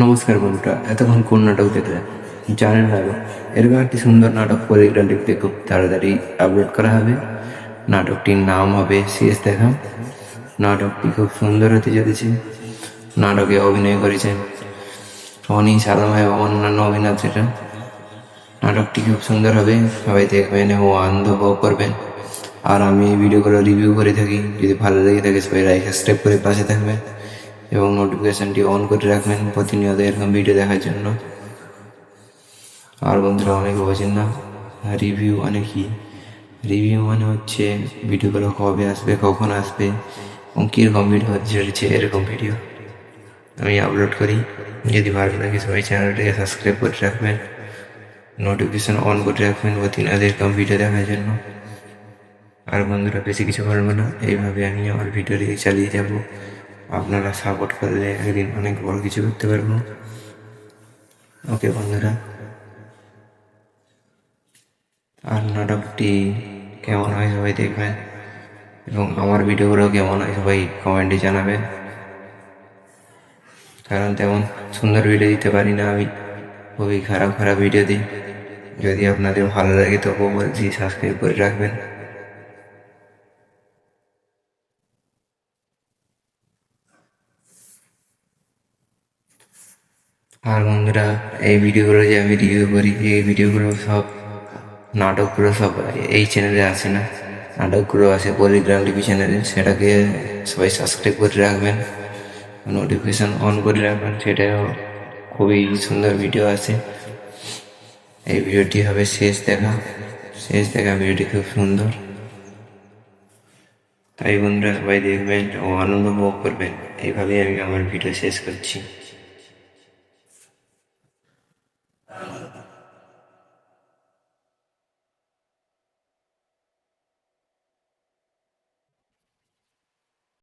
নমস্কার বন্ধুরা, এতক্ষণ কোন নাটক দেখলেন জানেন না? এরকম একটি সুন্দর নাটক পরীক্ষা লিখতে খুব তাড়াতাড়ি আপলোড করা হবে। নাটকটির নাম হবে শেষ দেখা। নাটকটি খুব সুন্দর হতে চলেছে। নাটকে অভিনয় করেছেন অনি সালম এবং অন্যান্য অভিনেত্রীরা। নাটকটি খুব সুন্দর হবে, সবাই দেখবেন এবং আনন্দ উপভোগ করবেন। আর আমি এই ভিডিওগুলো রিভিউ করে থাকি, যদি ভালো লেগে থাকে সবাই লাইক সাবস্ক্রাইব করে পাশে থাকবেন এবং নোটিফিকেশানটি অন করে রাখবেন প্রতিনিয়ত এরকম ভিডিও দেখার জন্য। আর বন্ধুরা অনেকে বোঝেন না রিভিউ মানে কি। রিভিউ মানে হচ্ছে ভিডিওগুলো কবে আসবে, কখন আসবে এবং কীরকম ভিডিও হতে চলেছে, এরকম ভিডিও আমি আপলোড করি। যদি ভালো লাগে সবাই চ্যানেলটাকে সাবস্ক্রাইব করে রাখবেন, নোটিফিকেশান অন করে রাখবেন প্রতিনিয়ত এরকম ভিডিও দেখার জন্য। আর বন্ধুরা বেশি কিছু বলবো না, এইভাবে আমি আমার ভিডিওটি চালিয়ে যাব। আপনারা সাপোর্ট করলে একদিন অনেক বড় কিছু করতে পারবো। ওকে বন্ধুরা, আর নাটকটি কেমন হয় সবাই দেখবেন এবং আমার ভিডিওগুলো কেমন হয় সবাই কমেন্টে জানাবেন, কারণ তেমন সুন্দর ভিডিও দিতে পারি না, আমি খুবই খারাপ খারাপ ভিডিও দিই। যদি আপনাদের ভালো লাগে তবুও বলছি সাবস্ক্রাইব করে রাখবেন। আর বন্ধুরা এই ভিডিওগুলো যে আমি রিভিউ করি, এই ভিডিওগুলো সব নাটকগুলো সব এই চ্যানেলে আসে না, নাটকগুলো আসে পলিগ্রাম টিভি চ্যানেলে। সেটাকে সবাই সাবস্ক্রাইব করে রাখবেন, নোটিফিকেশান অন করে রাখবেন, সেটাও খুবই সুন্দর ভিডিও আছে। এই ভিডিওটি হবে শেষ দেখা। শেষ দেখা ভিডিওটি খুব সুন্দর, তাই বন্ধুরা সবাই দেখবেন ও আনন্দ উপভোগ করবেন। এইভাবেই আমি আমার ভিডিও শেষ করছি।